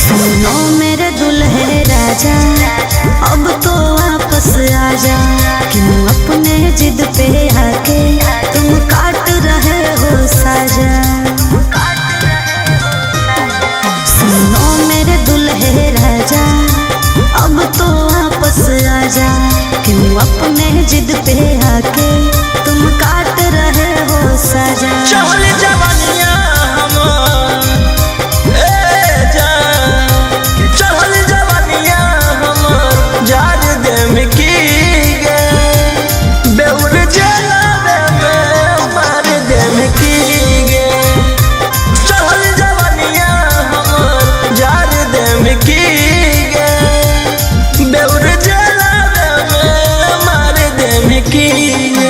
सुनो मेरे दुल्हे राजा, अब तो वापस आजा। क्यों अपने जिद पे आके तुम काट रहे हो साजा। सुनो मेरे दुल्हे राजा, अब तो वापस आजा। क्यों अपने जिद पे आके तुम काट रहे हो साजा। चहल जवानिया हमर चहल जवानिया हमर जार देम की गे बेउर जलावे में मार देम की गे। चहल जवानिया हमर जार देम की गे बेउर जलावे में मार देम की गे।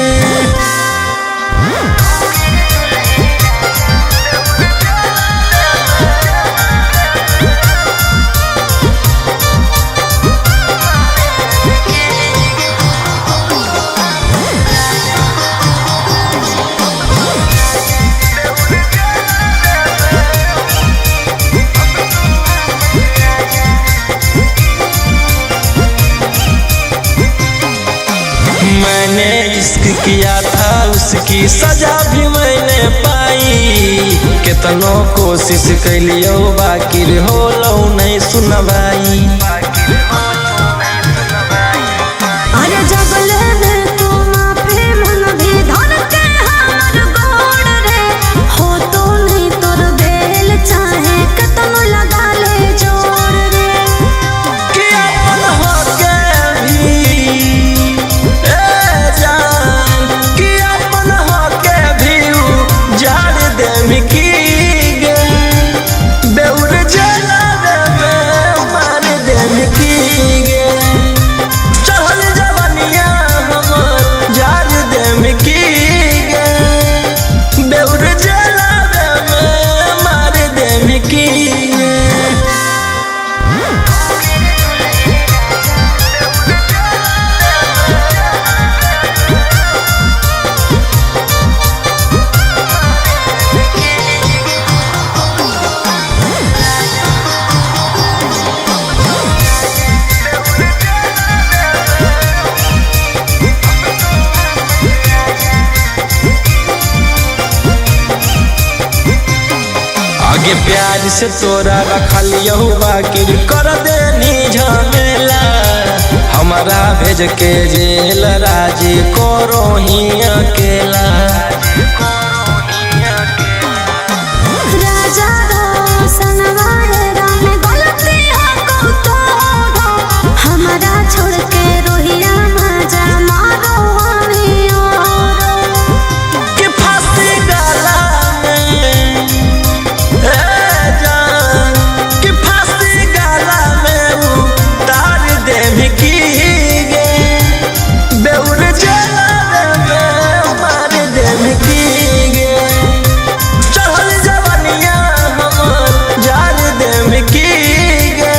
मैंने इश्क किया था उसकी सजा भी मैंने पाई। कितनों कोशिश कैलियो बाकी हो लो नहीं सुनवाई। अरे जबले में तू माफी मन भी धन के हमर गोड़ रे हो तो नहीं तोर बेल चाहे कतम लगा ले जोड़ रे। कि अपन होके भी कि अपन होके भी उजाड़ देम की गे बेउर जलावे में मार देम की गे। चहल जवानिया हमर जार देम की गे बेउर जलावे में मार देम की गे। आगे प्यार से तोरा रखलियो बाकी कर देनी झमेला। हमारा भेज के जेल राजी करो ही अकेला। राजा रोशन वाले राम गलती हो तो हमारा छोड़ के रोहिया मजा मारो हमें और। कि फांसी गला में जान कि फांसी गला में उतार देम की गे बेउर जलावे में मार देम की गे। चहल जवानिया हमर जार देम की गे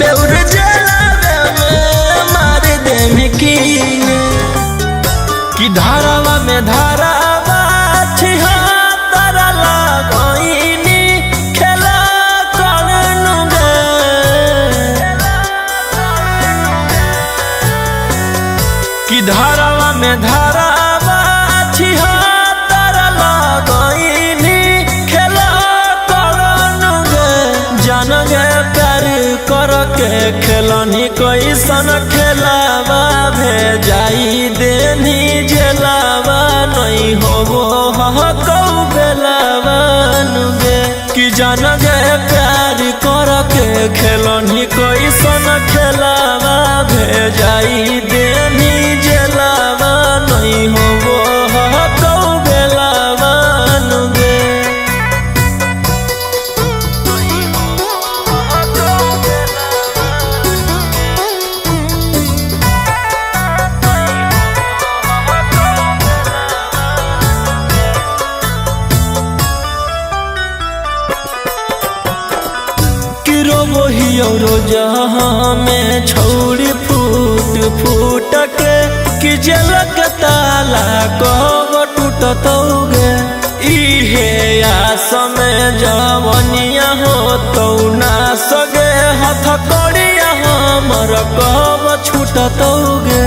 बेउर जलावे में मार देम की गे। कि धारावा में धारावा छिहा तारा लगोइनी खेला करनु गे। कि धारावा में धारावा छिहा तारा लगोइनी खेला करनु गे। जान गे प्यार कर के खेलनी कैसन खेलावा भेजाई देनी जेलावा नहीं होबो हकौ बेलावा नुगे। कि जान गे प्यार कर के खेलनी कैसन खेलावा भेजाई देनी जेलावा नहीं होबो हकौ बेलावा नुगे। जहाँ में छौड़ी फूट फूट के कि जलक ताला कब टूटतौगे। इहे आस में जवनिया हमर कब छूटतौगे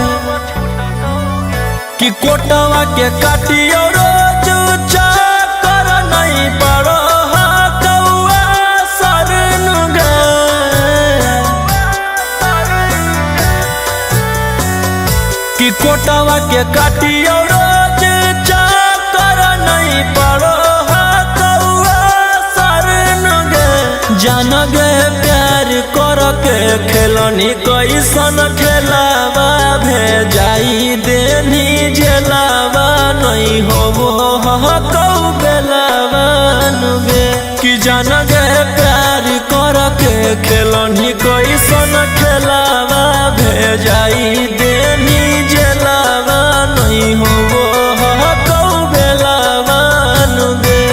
कि कोटवा के काटियो रोज चाकर नहीं पड़ो कौआ सरन गे कि कोटवा के काटियो रोज चाकर नहीं पड़ो कौआ सरन गे जान गे प्यार कर के खेलनी कैसन खेलावा भेजाई देनी जेलावा नहीं होबो कौ बेलावा नुगे कि जान गे प्यार कर के खेलनी कैसन खेलावा भेजाई देनी जेलावा नहीं होबो कौ बेलावा नुगे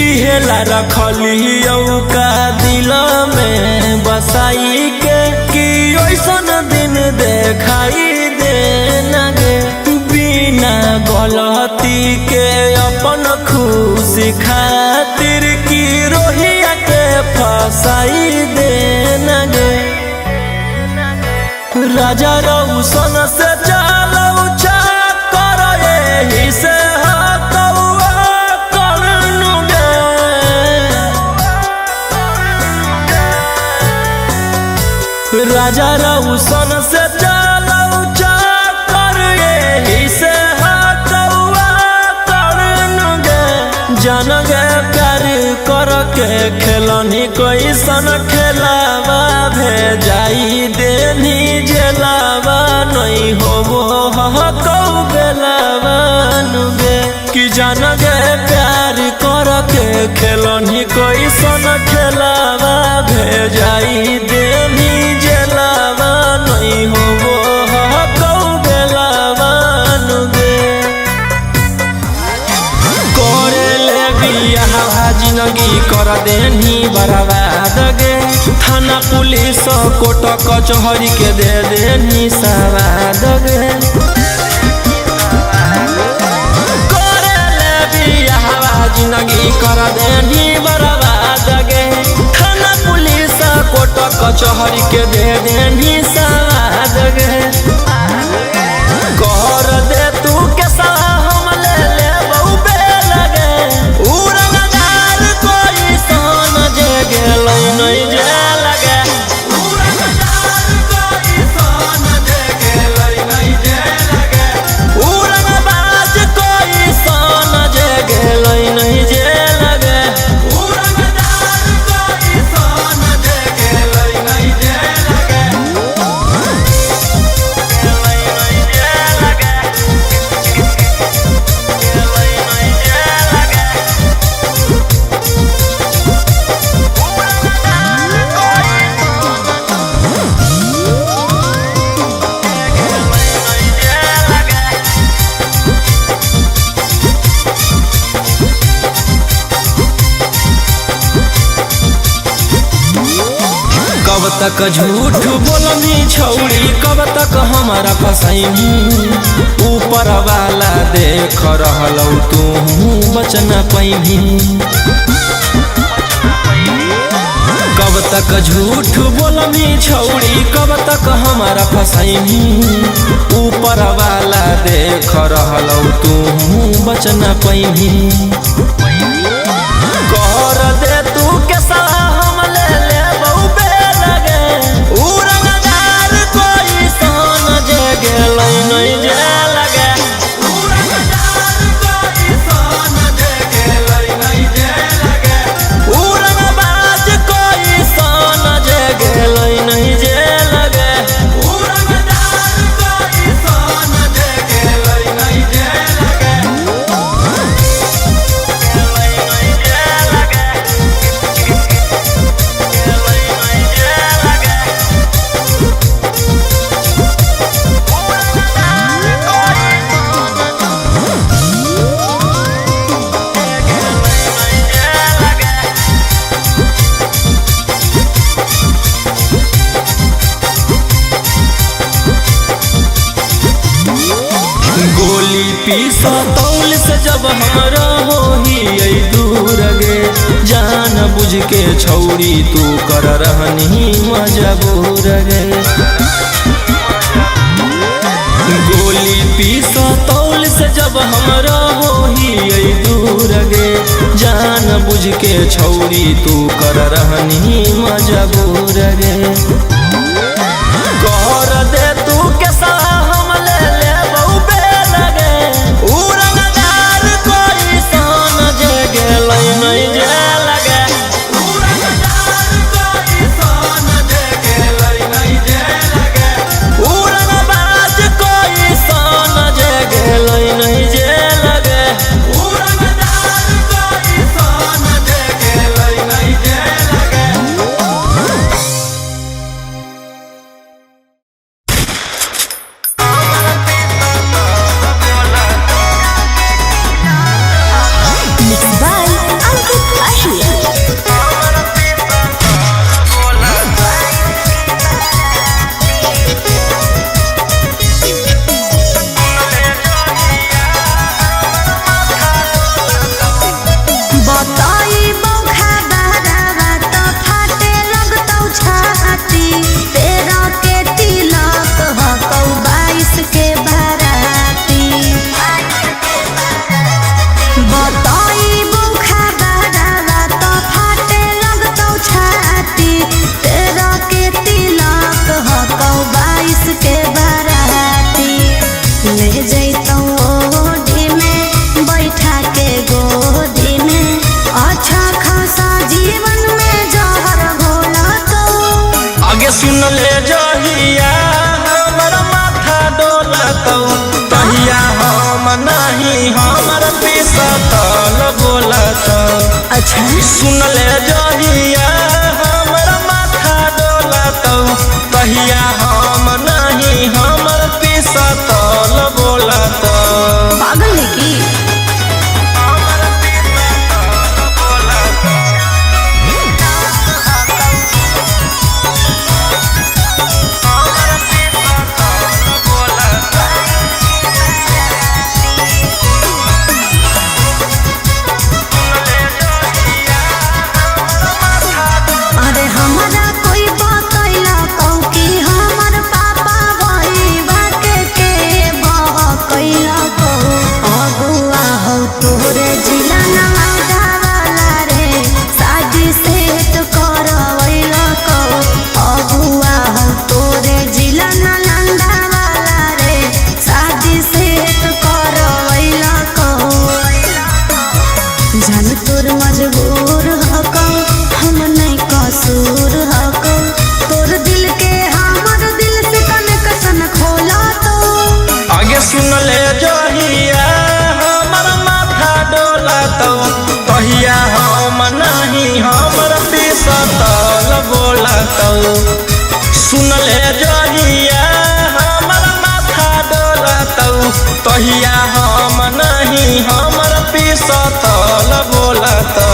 इहेला रखलियौ का दिल में बसाई के कि ओइसन दिन देखाई देना गे बिना गलती के अपन खुशी खातिर की रोहिया के फसाई देना गे राजा रौशन से चलौ चाकर एही से राजा रौशन से चलौ चाकर एही से कौआ करन गे जान गे प्यार कर के खेलनी कैसन खेलावा भेजाई देनी जेलावा नहीं होबो कौ बेलावा नुगे कि जान गे प्यार कर के खेलनी कैसन खेलावा भेजाई देनी जेलावा नहीं होबो कौ बेलावा नुगे करे ले बियाह जिंदगी कर देनी बर्बाद गे थाना पुलिस कोर्ट कचहरी के दे देनी सवाद गे करे ले बियाह जिंदगी कर देनी बर्बाद गे थाना पुलिस कोर्ट कचहरी के दे देनी सवाद गे कर दे तू के हम ले ले बहु बेलगे उड़नदार कोई सन जे गेलै नहीं जे लगे उड़नदार कोई सन जे गेलै नहीं जे लगे उड़नबाज कोई सन जे गेलै नहीं जे लगे उड़नदार कोई सन जे गेलै नहीं जे लगे कब तक झूठ बोलनी छौड़ी कब तक हमारा फसैनी ऊपर वाला देख रहलौ तू बच न पैनी कब तक झूठ बोलनी छौड़ी कब तक हमारा फसैनी ऊपर वाला देख रहलौ तू बच न पैनी कर दे तू के हम ले ले बहु बेलगे उड़नदार कोई सन जे गेलै नहीं जे लगे उड़नदार कोई सन जे गेलै नहीं जे लगे उड़नबाज कोई सन जे गेलै नहीं जे लगे उड़नदार कोई सन जे गेलै नहीं जे लगे पीसा तौल से जब हमरा होही दूर गे, जान बुझ के छौरी तू कर रहनी मजबूर गे। गोली पीसा तौल से जब हमरा होही दूर गे, जान बुझ के छौरी तू कर रहनी मजबूर गे। कर दे तू कैसा हम ले लेबौ बेल गे, उड़नदार कोई सन जे गेलै नहीं जेल गे, उड़नदार कोई सन जे गेलै नहीं जेल गे, उड़नबाज कोई सन जे गेलै नहीं जेल गे, उड़नदार कोई सन जे गेलै नहीं जेल गे। Mixed by Ankit Ashia. बताई बौखा बहरावा तो फाटे लगतौ छाती, तेरा के तिलक हकौ 22 के बाराती। बताई बौखा बहरावा तो फाटे लगतौ छाती, तेरा के तिलक हकौ 22 के बाराती। ले जैतौ ओढ़ी में बैठा के गोदी में, अच्छा खासा जीवन में जहर घोला तो। आगे सुन ले जहिया हमर माथा डोलतौ, तहिया हम नहीं हमर पिसतल बोलतौ। अच्छा सुन ले जहिया हमर माथा डोलतौ, तहिया हम नहीं हमर पिसतल बोलतौ। पागल है की? अरे हमरा कोई बतैला कहू कि हमर पापा भईबा के बहकैला कहू। अगुआ हो तोरे जिला नवादा वाला रे, शादी सेट करवैला कहू। अगुआ हो तोरे जिला नालंदा वाला रे, शादी सेट करवैला कहू। जान तोर मजबूर हकौ, हम नहीं कसूर हकौ। तोर दिल के हमर दिल से कनेक्शन खोला तो। आगे सुन ले जहिया हमर माथा डोलतौ, तहिया हम नहीं हमर पिसतल बोलतौ। सुन ले जहिया हमर माथा डोलतौ, तहिया हम नहीं हमर पिसतल बोलतौ।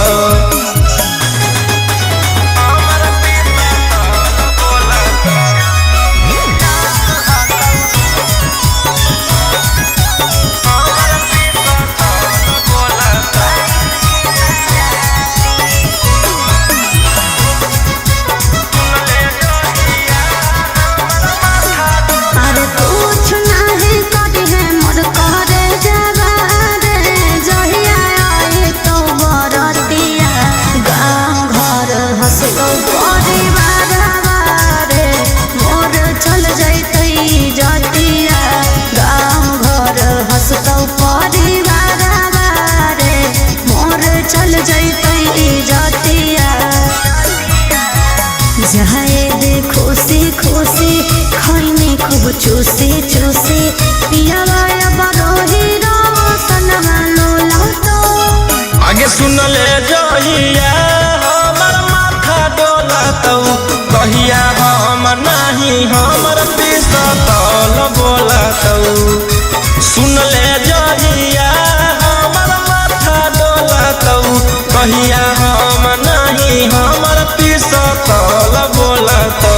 अरे कुछ नहीं करी है मोर करे जवा रे, जहिया आए तो बरतिया। गाँव घर हंसतो परिवार रे, मोर चल जैतै जतिया। गाँव घर हंसतो परिवार रे, मोर चल जैतै जतिया। जाए दे खुशी खुशी खैनी खूब चूसी चूसी, पियावा बरोही रोशनमा लोला तो। आगे सुन ले जहिया हमर माथा डोलतौ, तहिया हम नहीं हमर पिसतल बोलतौ। सुन ले जहिया हमर माथा डोलतौ, तहिया हम नहीं हमर पिसतल बोलतौ।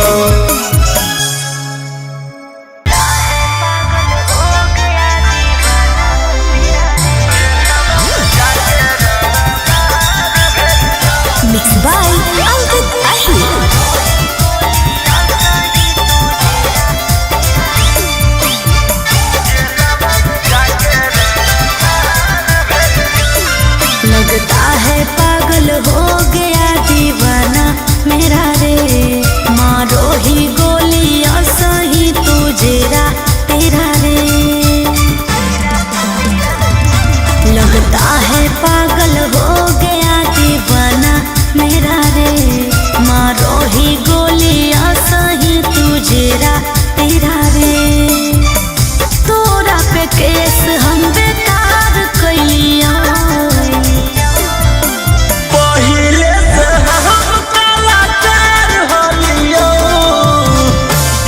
वही गोलियां सही तुझेरा तेरा रे तोरा पे केस हम बेकार कैलिया पहिले से हम कलाकार होलियो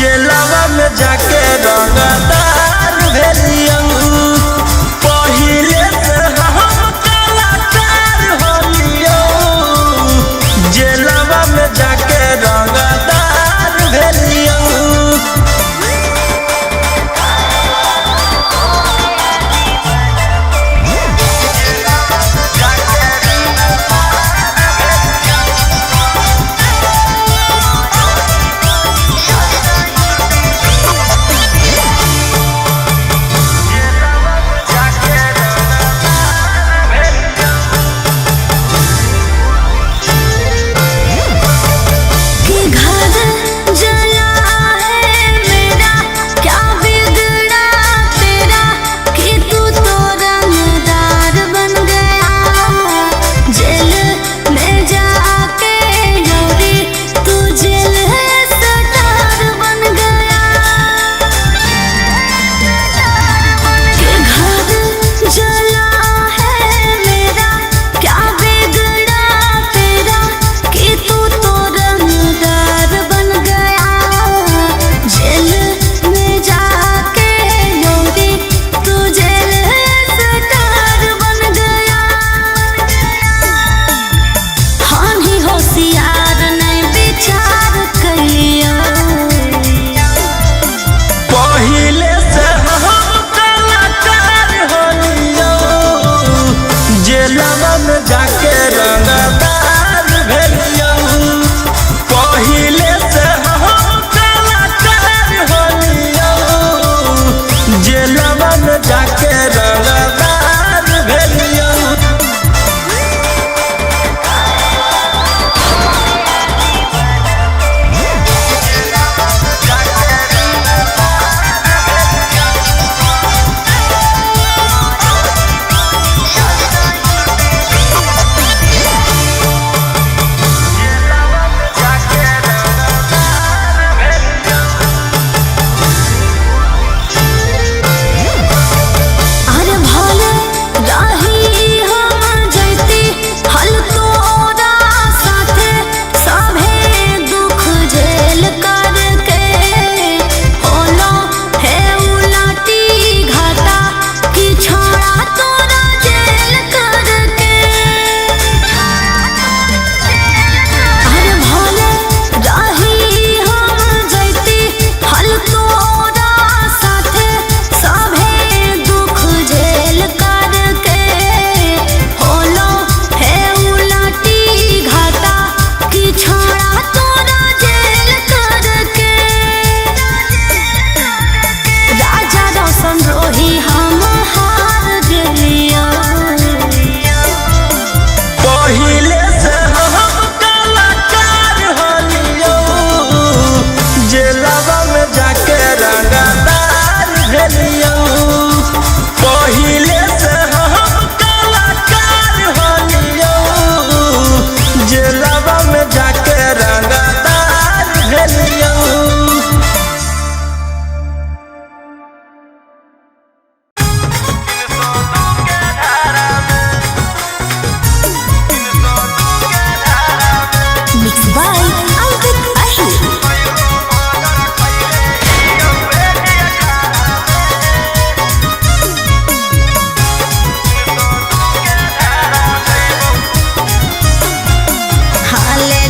जेलवा में जाके रंगदार भेलियो पहिले से हम कलाकार होलियो जेलवा में जाके रंगदार भेलियो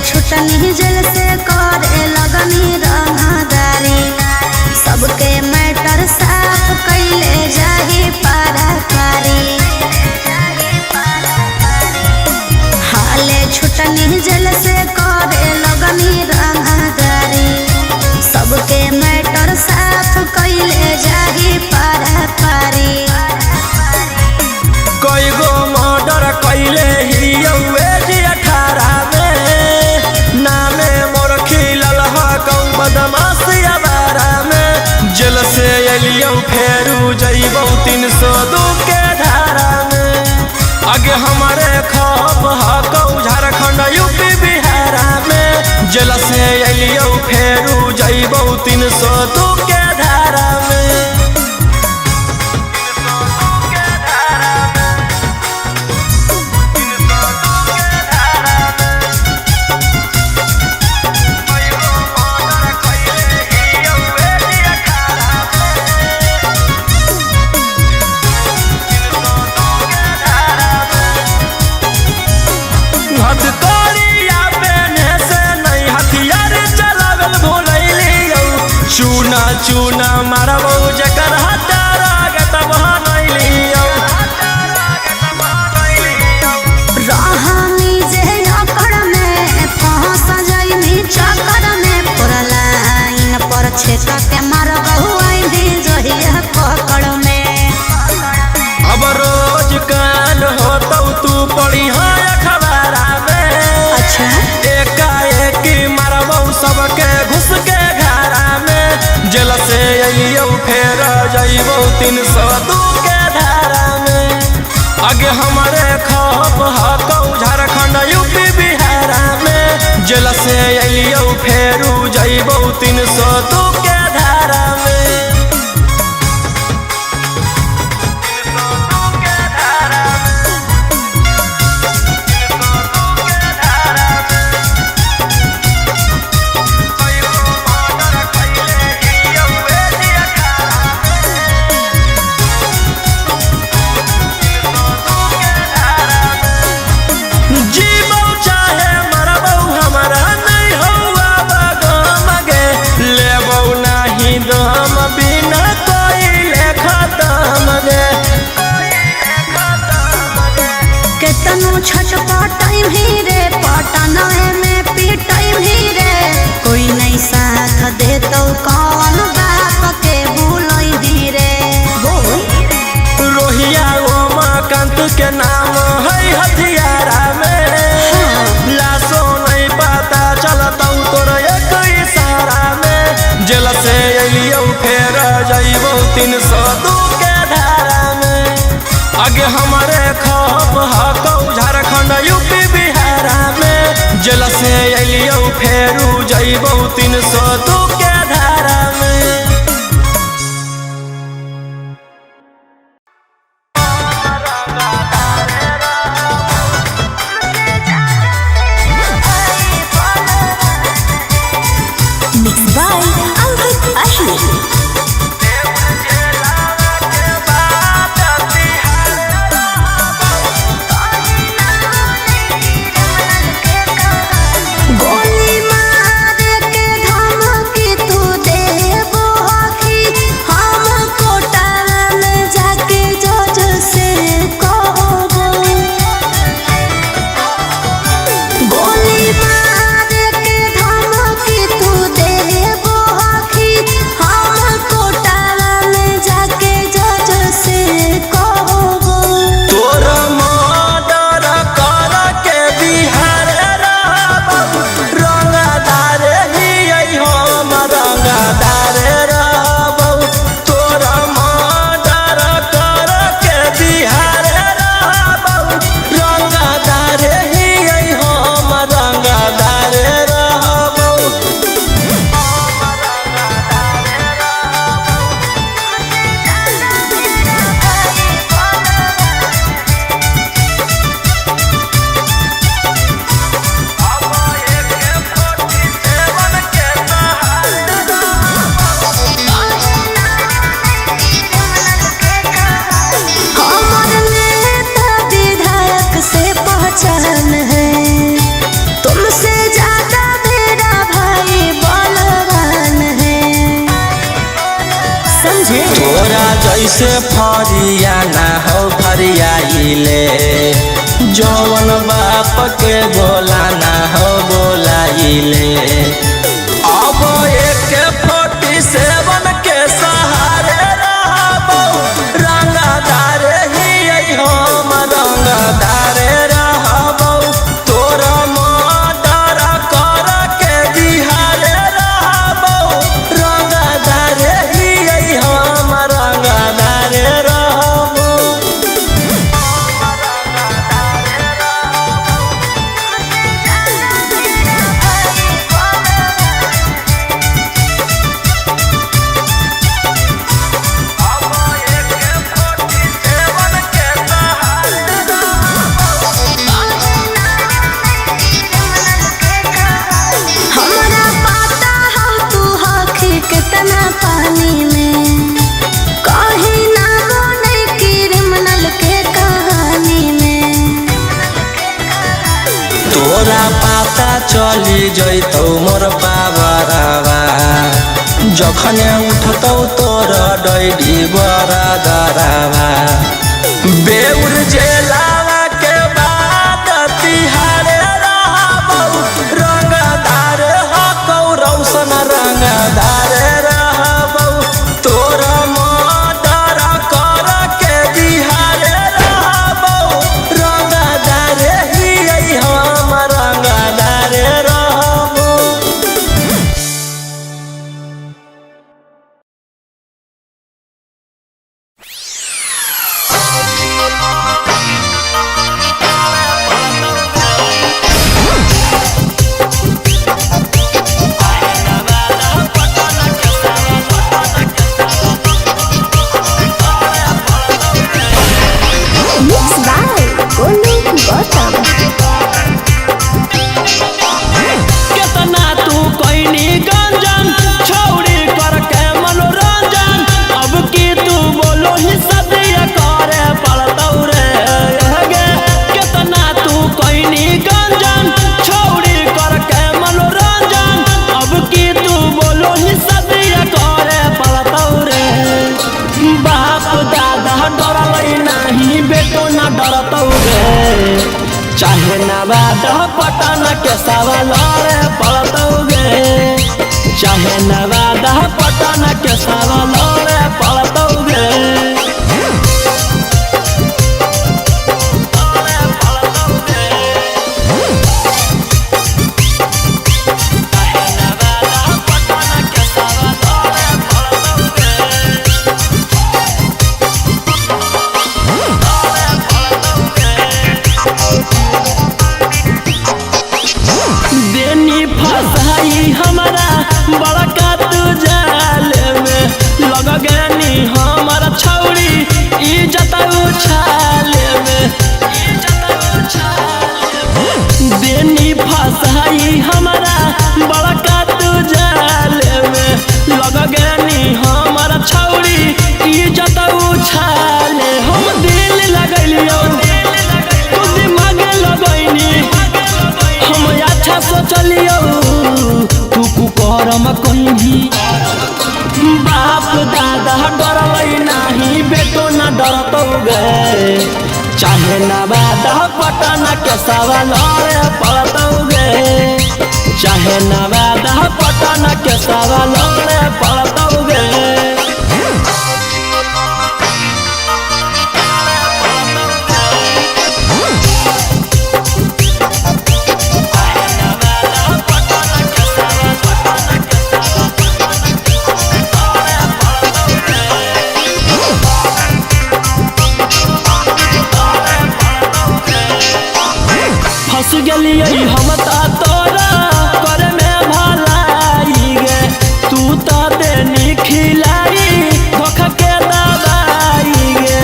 छुटनी जल से करे लगनी रंगदारी सबके मैटर साफ कैले जाही पारी हाले छुटनी जल से करे लगनी रंगदारी सबके मैटर साफ कैले जाही पारी कई गो मर्डर कैले ही 18 में नामे मोर खिलल ह बदमाश अबारा में जेल से अलियौ फेरू जइबौ 302 के धारा में आगे हमारे खप हकौ झारखंड यूपी बिहार में जेल से फेरू जइबौ 302 के धारा में। चूना चूना मारबौ जकर हटारा के तब बनैलियौ रहनी जे अकड़ में फंस जाइनी चक्कर में पुरलाइन पर छेक के मारबौ आइनी जहिया पकड़ में। अब रोज कान होतौ तू पढ़ी अखबारा में। अच्छा एकाएक मारबौ सबके घुस के घरा में। जेल से अइयौ फेर जइबौ 302 के धारा में। आगे हमारे खप हकौ झारखंड यूपी बिहार में। जेल से अइयौ फेरू जइबौ 302 के धारा में। केतनो छटपटाइम ही रे पटना में पिटाइम ही रे। कोई नहीं साथ दे तो कौन बाप के भूलई दी रे। रोहिया उमाकांत के नाम है हथियारा में। लाशो नहीं पता चलतौ तोर एक इशारा में। जेल से अइयौ फेर जइबौ 302 के धारा में। आगे हमारे खप हकौ झारखंड यूपी बिहार में। जेल से अइयौ फेरू जइबौ 302 के धारा में। Mixed by Ankit Ashwin. गोली मार के धमकी तू देबो हकी। हम कोटा में जाके जज से कहबो। गोली मार के धमकी तू देबो हकी। हम कोटा में जाके जज से कहबो। तोर मर्डर कर के बिहार रहबौ। रंगदार ही हम रंगदार रहबौ। तोर मर्डर कर के बिहार रहबौ। रंगदार ही हम रंगदार रहबौ। हमार नेता विधायक से पहचान है। तुमसे ज्यादा मेरा भाई बलवान है। समझे? तोरा जैसे फरिया ना हो फरियाइले। जौवन बाप के बोला ना हो बोलाइले। अब AK-47 के सहारे रहबौ। रंगदार ही हम रंगदार रहबौ। तोरा मर्डर कर के बिहार रहबौ। रंगदार ही हम रंगदार रहबौ। तोहर पावरवा जखने उठतौ तोर डैडी बड़ा दरावा बेउर जेलावा के बाद तिहारे रहबौ रंगदार हकौ रौशन रंगदार रहबौ तोर मर्डर कर के बिहारे रहबौ रंगदार ही हम रंगदार रहबौ। Mixed by Golu Gautam. केतना तू कोइनी गंजन छौड़ी करके मनोरंजन अब की तू बोलो ही सदिया करे पड़तौ रे गे केतना तू कोइनी गंजन छौड़ी करके मनोरंजन अब की तू बोलो ही सदिया करे पड़तौ रे बाप दादा डरलै नाही बेटो ना डरतौ रे चाहे नवाद पटन के सवाल रे पड़तौ गे चाहे नवाद पटन के सवाल रे पड़तौ गे देनी फसाई हमारा बड़का तू जाल में लग गनी हमारा छौड़ी इज्जत उछाल में देनी फसाई हमारा बड़का तू जाल में लग गनी हमारा छौड़ी इज्जत उछाल हम दिल लगलियो तू दिमाग लगैनी हम अच्छा सोचलियो तू कुकरम कहीं बाप दादा डरलै नाही बेटो ना डरतौ गे चाहे नवाद पटन के सवाल रे पड़तौ गे चाहे नवाद पटन के सवाल रे पड़तौ गे फंस गेलियै हम तोरा करे में भलाई गे तू तो देनी खिलाई धोखा के दवाई गे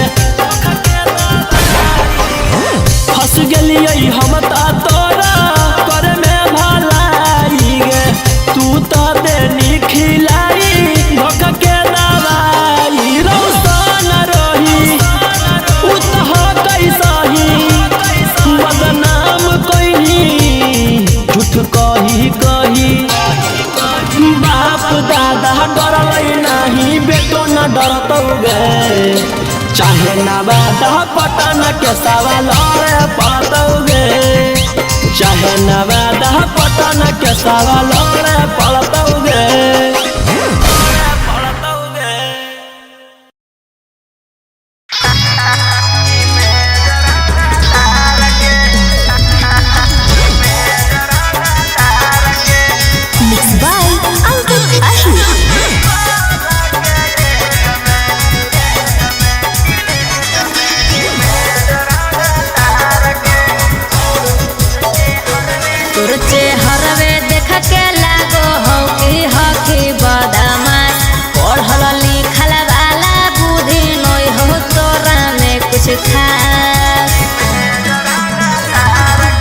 फंस गेलियै हम तोरा करे में भलाई गे तू तो देनी खिलाई धोखा के दवाई रौशन रही उतह कैसही बदनाम कहीं झूठ कही कही बाप दादा डरलै नाही बेटो ना डरतौ गे चाहे नवाद पटन के सवाल रे पड़तौ गे चाहे नवाद पटन के सवाल रे पड़तौ गे Mixed by Ankit Ahir. तोर चेहरवे देख के लागो हो कि हकी बदमाश पढ़ल लिखल वाला बुद्धि नय हो तोरा में कुछ खास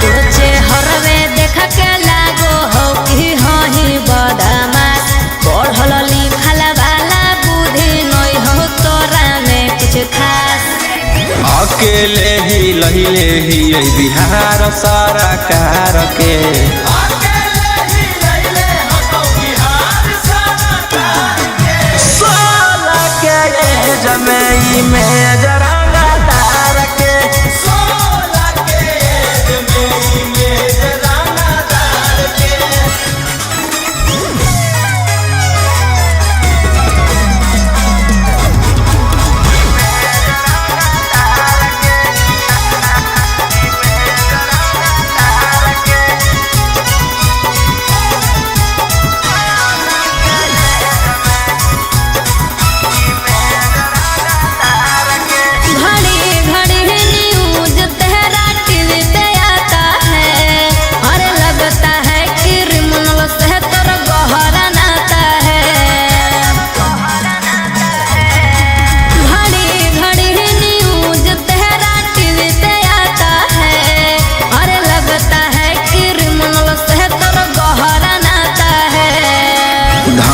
तोर चेहरवे देख के लागो हो कि हही बदमाश पढ़ल लिखल वाला बुद्धि नय हो तोरा में कुछ खास अकेले ही लहिले ही बिहार सरकार के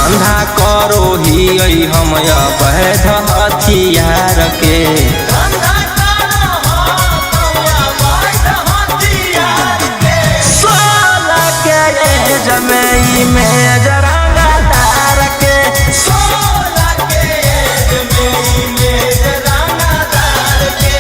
धंधा करो ही हम अवैध हथियार के। सोलह के एज में जरंगा तार के। 16 के एज में जरंगा तार के।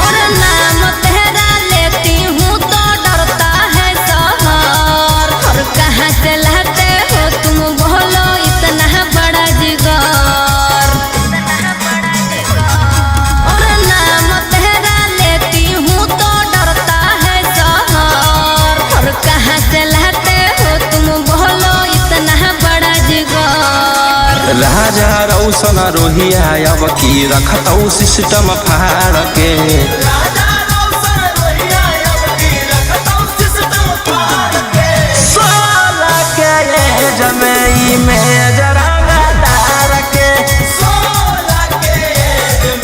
और नाम तेरा लेती हूँ तो डरता है शहर। और कहाँ से लाते हो तुम बोलो इतना बड़ा जिगर। और नाम तेरा लेती हूँ तो डरता है शहर। और कहाँ से लाते हो तुम बोलो इतना बड़ा जिगर। राजा रौशन रोहिया अब की रखतौ सिस्टम फाड़ के। सोलह के एज में जरंगा तार के। 16 के एज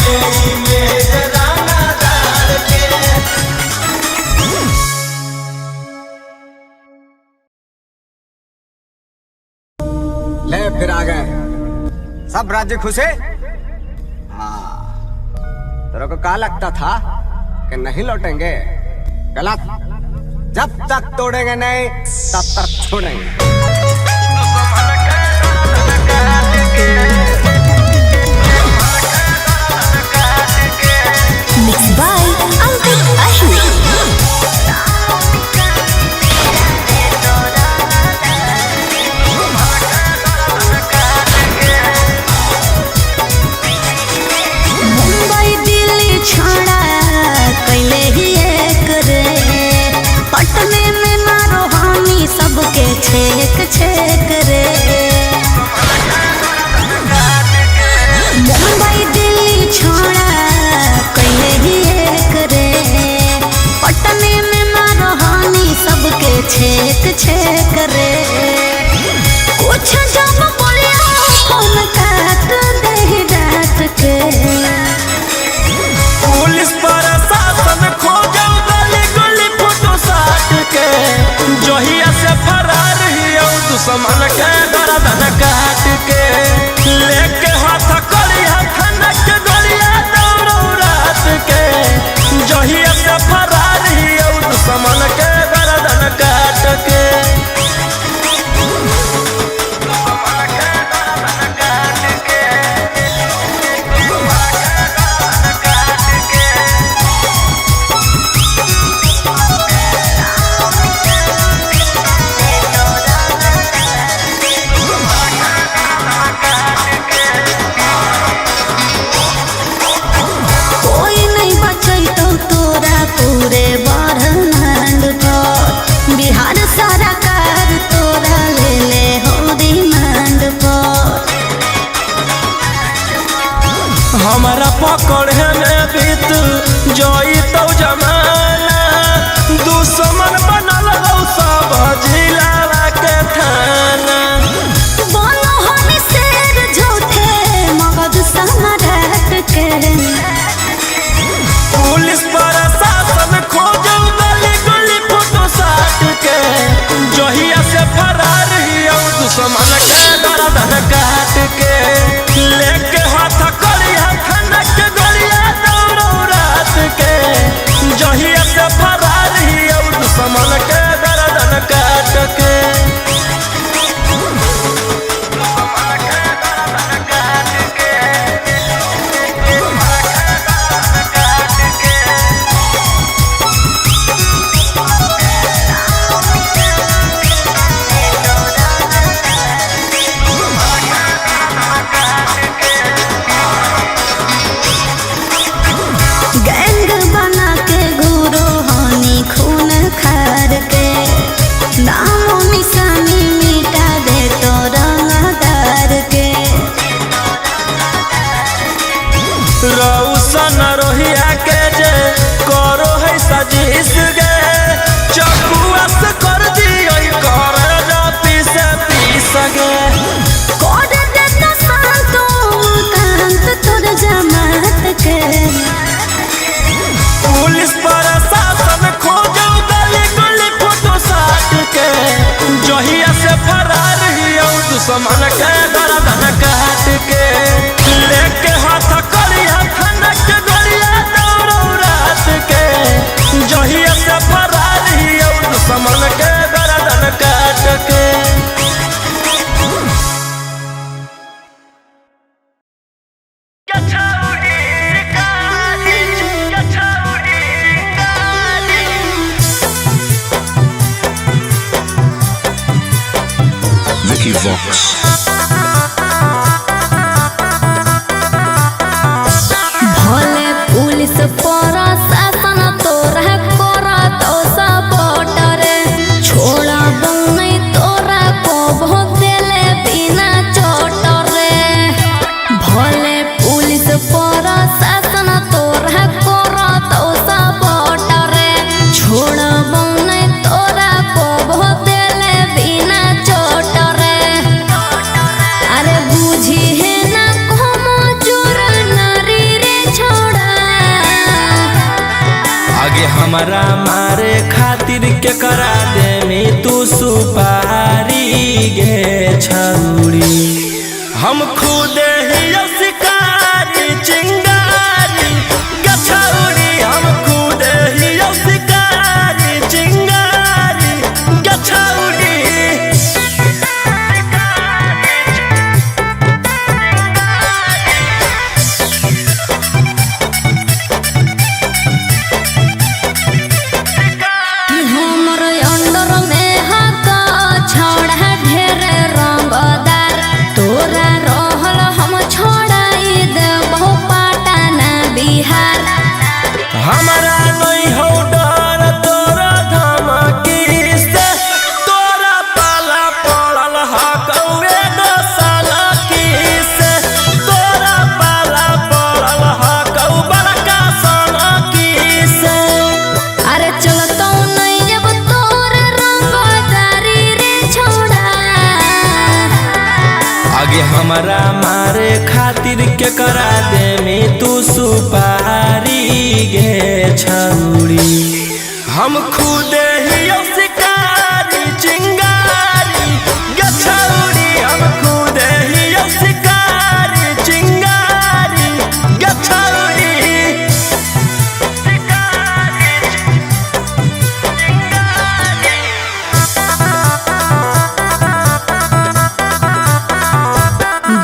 में जरंगा तार के। ले फिर आ गए सब राज्य खुश है। हाँ, तेरे को क्या लगता था कि नहीं लौटेंगे? गलत। जब तक तोड़ेंगे नहीं तब तक छोड़ेंगे। Mixed by Ankit Ahmed. Mumbai Delhi छोड़ा कैले ही एक रे। पटने में मारो हामी सबके छेक छेक रे। मुंबई दिल्ली छोड़ा कैले ही एक रे। पटने में मारो हामी सबके छेक छेक रे। कुछ जब बोलिया फोन काट दे डांट के। पुलिस प्रशासन खोजो गली गली फोटो साट के। जहिया से फरार हियो दुश्मन के गर्दन काट के। लेके हाथ करी हथनक गोलियां दौड़ो रात के। जहिया से फरार हियो दुश्मन के गर्दन काट के। पुलिस प्रशासन खोजो गली गली फोटो साट के जहिया से फरार हियो दुश्मन के गर्दन काट के लेके हाथ करिया खनक के गोलिया दौड़ो रात के जहिया से फरार हियो दुश्मन के गर्दन काट के Vicky Vox. भले पुलिस प्रशासन तोरा करत सपोर्ट रे छोड़ा नहीं तोरा को बहुत देले बिना चोट रे भले पुलिस प्रशासन तोरा करत सपोर्ट रे छोड़ा नहीं तोरा को बहुत देले बिना चोट रे अरे बुझी है ना como चोर नारी रे छोड़ा आगे हमारा मारे खातिर के करा दे में तू सुपारी गे छौरी हम खुद ही शिकारी चिंगारी गछौरी हम खुद ही शिकारी चिंगारी गछौरी कि हमर अंडर में हाथ छोड़ा ढेर रंगदार तोरा रहल हम छोड़ाई देबो पटना बिहार हमारा नहीं हो डर तोरा धमकी से तोरा पाला पड़ल हकौए दसाला की से तोरा पाला पड़ल हकौ बड़का साला की से अरे चलतो नहीं अब तोर रंगदारी रे छोड़ा आगे हमारा मारे खातिर के करा दे में तू सुपारी गे छौरी हम खुद ही शिकारी चिंगारी गछौरी हम खुद ही शिकारी चिंगारी गछौरी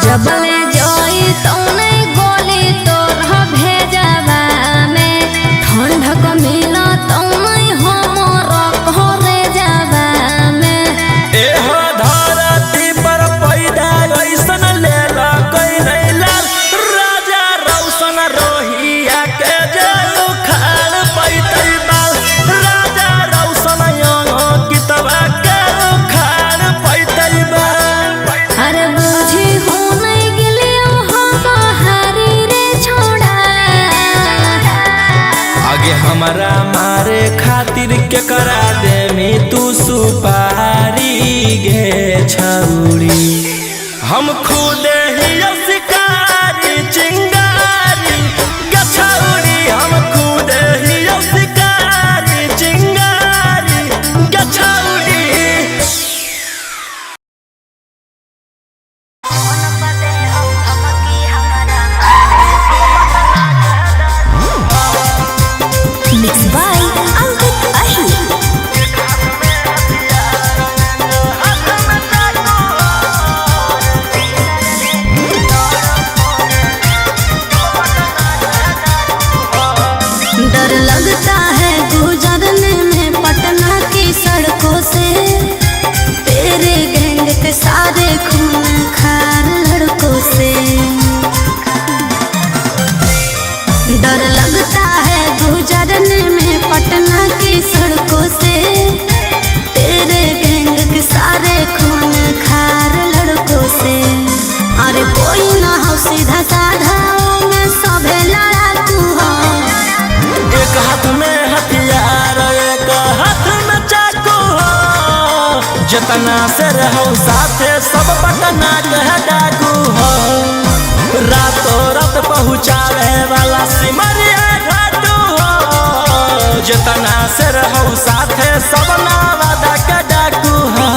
जबले जोई तो नहीं गोली तोर भेजवा में ठंडक मिला तो नहीं हमर घरे जावा में एह धरती पर पैदा ऐसन लेला कोई नहीं लाल राजा रौशन रोहिया के जेलू खाल पैतै बाल राजा रौशन यंग कितबा के खाल पैतै बाल अरे बुझी हो नहीं गेलियो हम बहारी रे छोड़ा आगे हमारा मारे खातिर के करा दे में तू सुपारी गे छौरी हम खुद ही शिकारी चिंगारी गछौरी हम खुद ही शिकारी चिंगारी गछौरी मिक्स बाय अंकित अही डर लगता है गुजरने में पटना की सड़कों से तेरे गैंग के सारे खून खार लड़कों से डर लगता है गुजरने में पटना की सड़कों से तेरे गैंग के सारे खून खार लड़कों से अरे कोई ना हो सीधा साधा में सभे लड़ाकू हो एक हाथ में हथियार एक हाथ में चाकू हो जितना से रहो साथे सब पटना के डाकू हो रातों रात पहुँचावे वाला सिमरिया घाटू हो जितना से रहू साथे सब ना वादा के डाकू हो।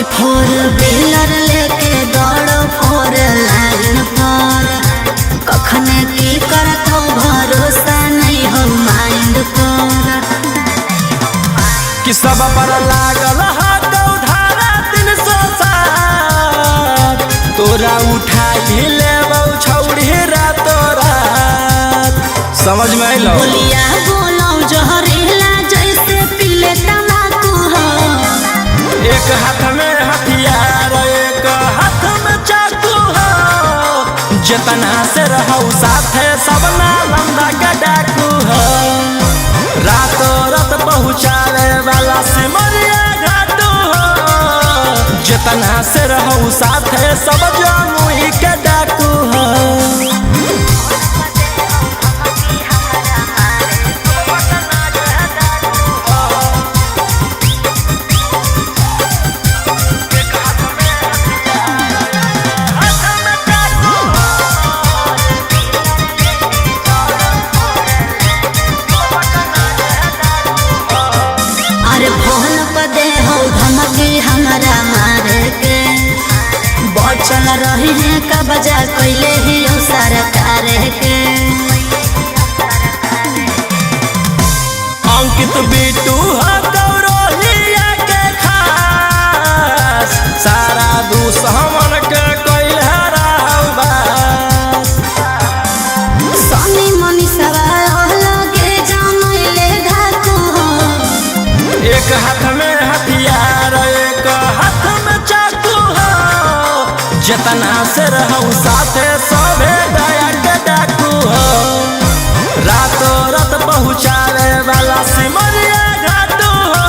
फोर व्हीलर लेके दौड़ो फोर लाइन पर, कखने की करत हो भरोसा नहीं हो माइंड पर। कि सब पर लागल धारा 360, तोरा उठाई लेबौ छौड़ी रातो रात। समझ में आइलो? बोलिया बोलो जहरीला जैसे पीले तम्बाकू हो। एक हाथ में हथियार एक हाथ में चाकू हो, जितना से रहू साथे सब ना लंदा के डाकू हो। रातों रात पहुँचावे वाला सिमरिया घाटू हो, जितना से रहू साथे सब जमुई के डाकू हो। हमारा मारे के बचल रही है का बजा कैले ही सरकार के। अंकित बिटू गौरवलिया के खास, सारा दुश्मन के कैल बस। सनी मनी सवाल लगे जमैले धाकू हो। एक हाथ में हथियार एक हाथ में चाकू हो, जितना से रहू साथे सभे दया के डाकू हो। रातों रात पहुँचावे वाला सिमरिया घाटू हो,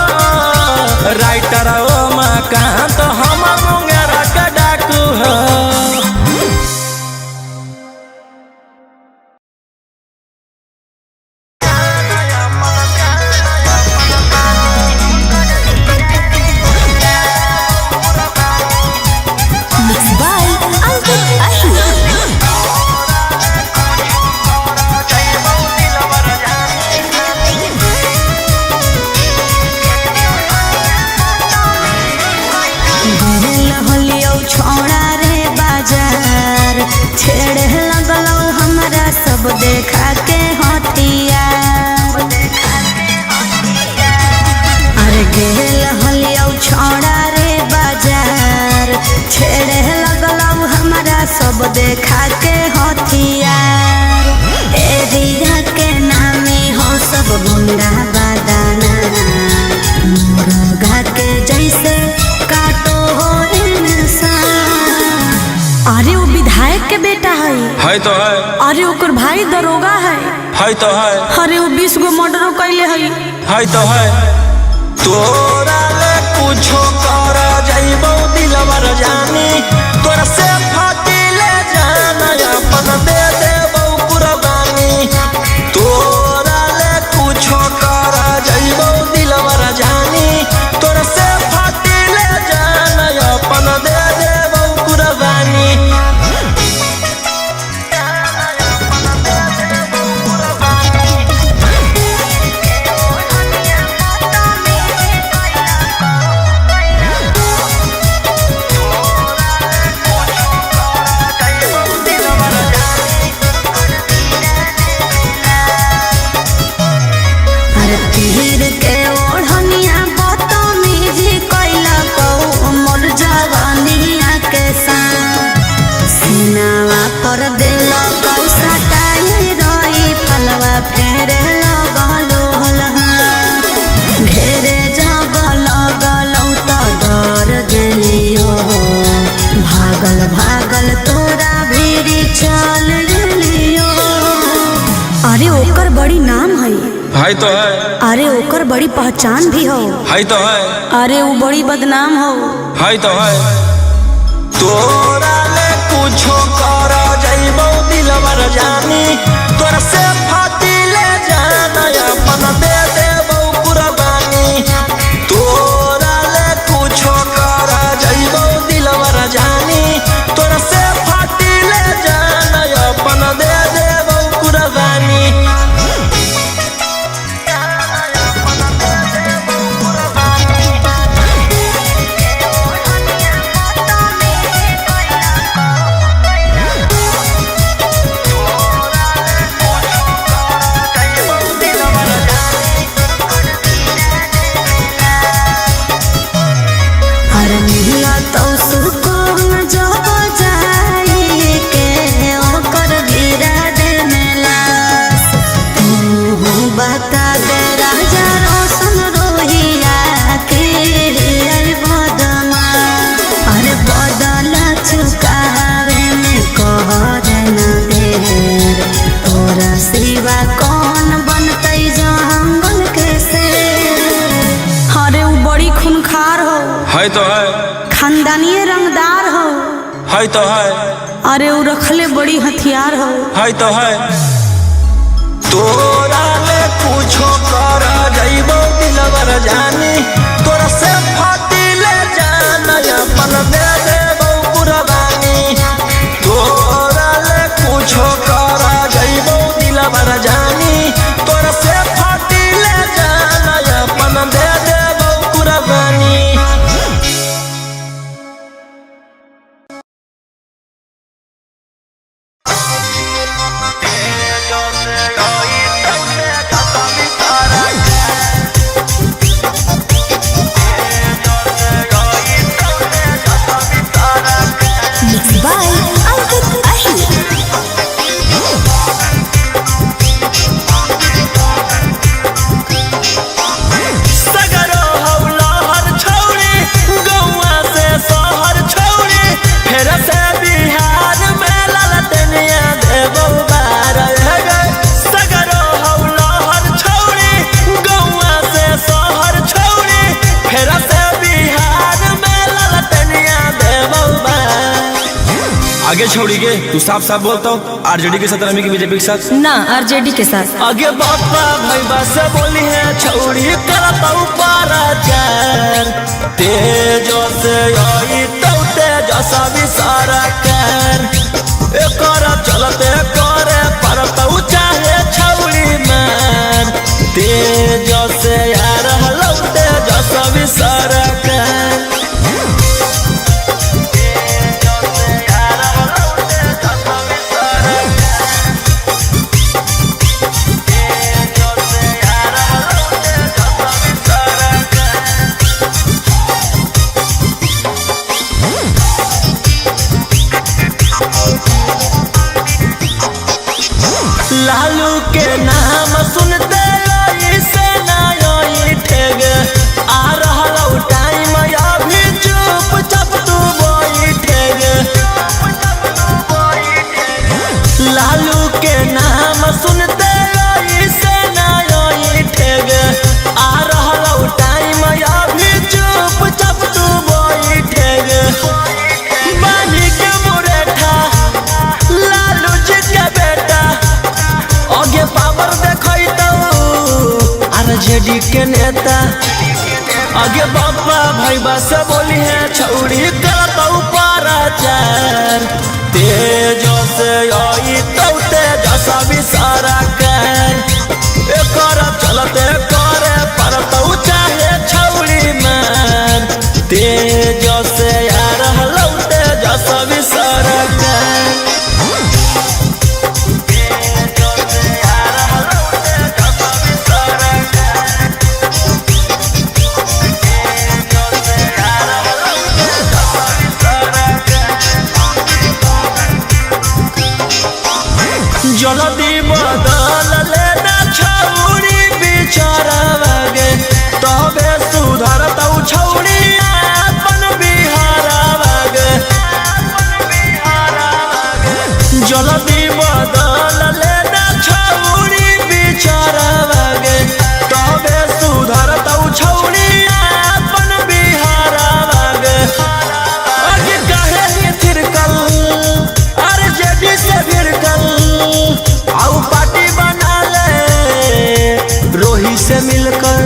राइटर ओ मकान तो हम मुंगेरा के डाकू हो। सब देखा के हथियार, अरे गेल हलियौ छौड़ा रे बाजार, छेड़े लगलौ हमरा सब देखा के हथियार। एरिया के नामे हो सब गुंडा बादाना, मुर्गा के जैसे काटो हो इंसान। अरे वो विधायक के बेटा है तो है। अरे ओकर भाई दरोगा है तो है। अरे वो 20 गो मर्डर कैले है तो है। तोरा ले कुछो कर जाइबौ दिलवर जानी, तोरा से फाटी ले जाना अपन दे देबौ कुर्बानी। तोरा ले कुछो कर जाइबौ दिलवर जानी, तोरा से फाटी ले जाना अपन दे देबौ कुर्बानी। तीर के ओढ़निया बदतमीजी कैला कौ मोर जवानिया के साथ, सीनावा पर दिल कौ सटाई रही फलवा फेरे लगलो हलहा। घेरे जब लगलौ त डर गेलियो, भागल भागल तोरा भीरी चल गेलियो। अरे ओकर बड़ी नाम है तो है। अरे ओकर बड़ी पहचान भी हो तो है। अरे वो बड़ी बदनाम हो तो है। तोरा है तो है। अरे वो रखले बड़ी हथियार हो। है तो है। तोरा ले कुछो कर जाइबो दिलवर जानी, तोरा से फाटी ले जाना अपन दे देबो कुर्बानी। तोरा ले कुछो कर जाइबो दिलवर जानी, तोरा से फाटी ले जाना अपन दे देबो कुर्बानी। आगे छोड़ी के तू साफ साफ बोलता हूँ आरजेडी के साथ रमी की बीजेपी के साथ ना आरजेडी के साथ। आगे बापा भाई बस बोली है छोड़ी करता पाराचार तेजो से आई तो तेजसा भी सारा कर एक चलते करे पर तो चाहे छौड़ी मार तेजो से यार हलो तेजसा भी सारा कर। लालू के नाम सुनते से नई ठेग आ रहा टाइम अभी चुप चाप तू बैठेग। लालू के नाम सुनते से नई ठेग आ रहा टाइम अभी चुप चाप तू बैठेग। बानी के मुरेठा लालू जी के बेटा आगे पावर देखई तो आरजेडी के नेता आगे बापा भाई बस बोली है छौड़ी करता पाराचार तेजो से आई तो तेजसा भी सारा कर एक चलते करे पर तो चाहे छौड़ी मान तेजो से यार हलो तेजसा भी सारा कर। जल्दी बदल लेना छौड़ी बिचारवागे तबे सुधरता छौड़ी अपन बिहारवागे। जल्दी बदल लेना छौड़ी बिचारवागे तबे सुधरता छौड़ी अपन बिहारवागे। आगे काहे ही थिरकल आरजेडी से भिड़कल आउ पार्टी बना ले रोही से मिलकर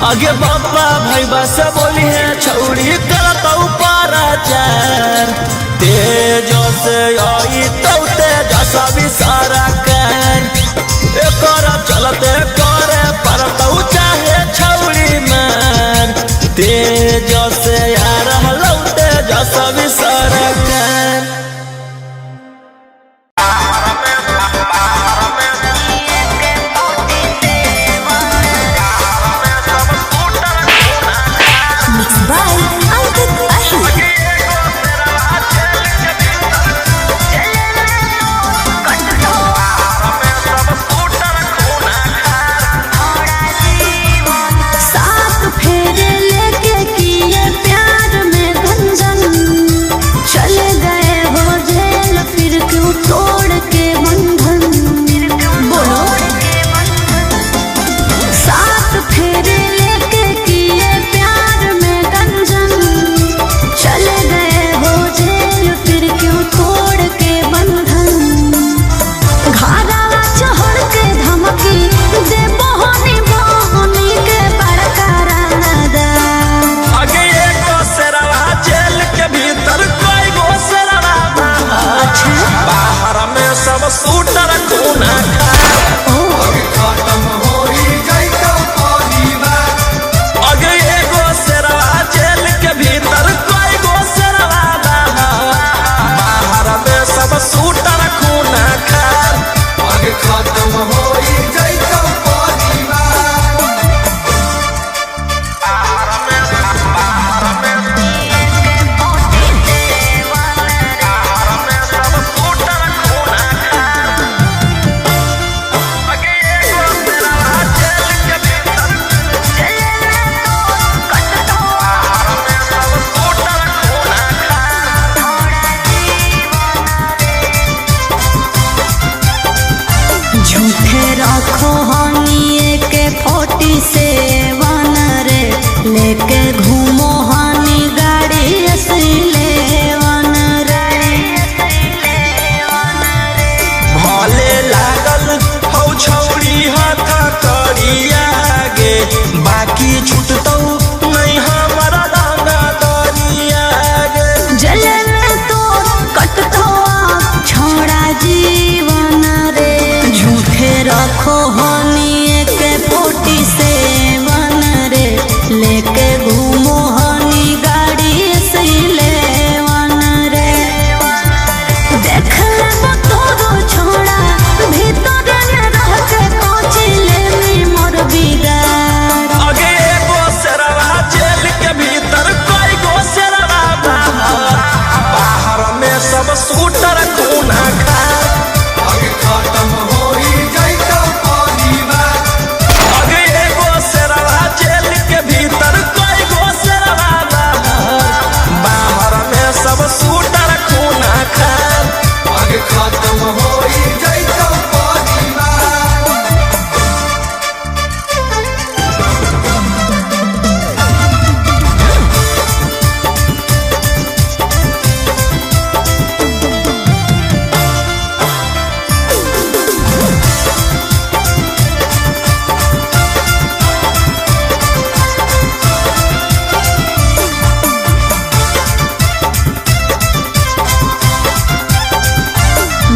आगे बापा भाई बस बोली है छौड़ी करता पाराचार तेजो से आई तो तेजसा भी सारा कर एक चलते करे पर तो चाहे छौड़ी मान तेजो से यार हलो तेजसा भी सारा कर। सब सूटर खूना खा आगे खत्म होई जाइतो परिवार अगे एगो शेरवा जेल के भीतर कई गो शेरवा बाहर में सब सूटर खूना खा आगे खत्म होई जाइतो परिवार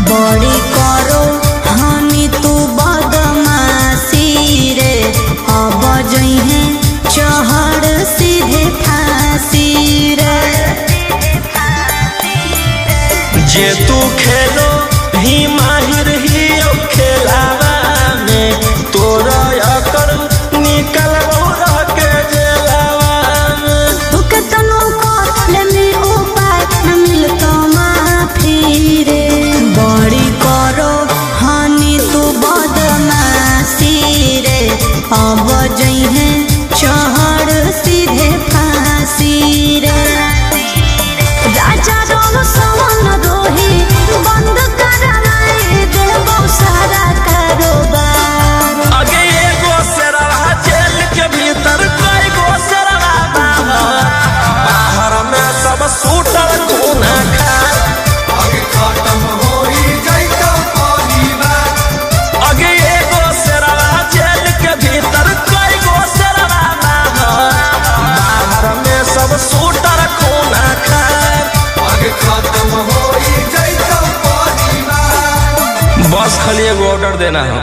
बड़ी करो हानि तू बदमाशी रे अब जइहे चहड़ सीधे फांसी रे जे तू खेलो ही माहिर ही अब खेलावा में तोरा अकर निकल रह के जेलावा में तू केतनो कहले में उपाय न मिलतो माफी रे बड़ी करो हानि तू बदमाशी रे अब जइहे चहड़ सीधे फांसी रे राजा रोम सवन रोही बंद कराए देबो सारा कारोबार अगे एगो शेरवा जेल के भीतर कई गो शेरवा बाहर में सब सूटर खूना खा आगे खत्म होई जाइतो परिवार अगे एगो शेरवा जेल के भीतर कई गो शेरवा बाहर में सब सूटर खूना खा आगे खत्म होई जाइतो परिवार बस खाली एगो ऑर्डर देना है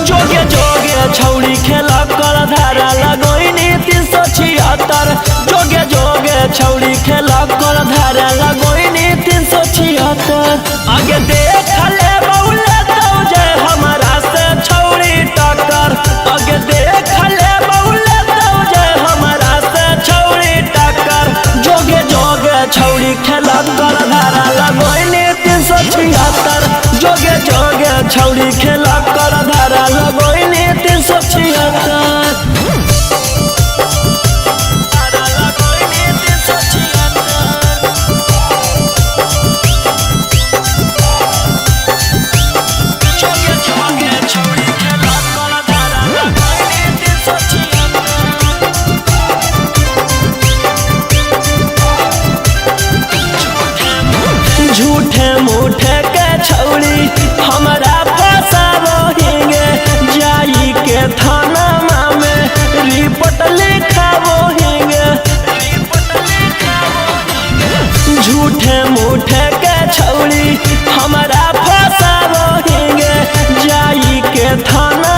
जोगे जोगे छौड़ी खेला कर धारा लगोइनी 376 जोगे जोगे छौड़ी खेला कर धारा लगोइनी 376 आगे देख ले बौले तो जे हमारा से छौड़ी टक्कर आगे देख ले बौले तो जे हमारा से छौड़ी टक्कर जोगे जोगे छौड़ी खेला कर धारा लगोइनी 376 जोगे जोगे छौड़ी खेला कर धारा लगोइनी 376 जोगे जोगे छौड़ी खेला कर धारा लगोइनी 376 झूठे मूठे के छौड़ी हमारा फंसावोहिंगे जाई के थाना में रिपोर्ट लिखावोहिंगे झूठे मूठे के छौड़ी हमारा फंसावोहिंगे जाई के थाना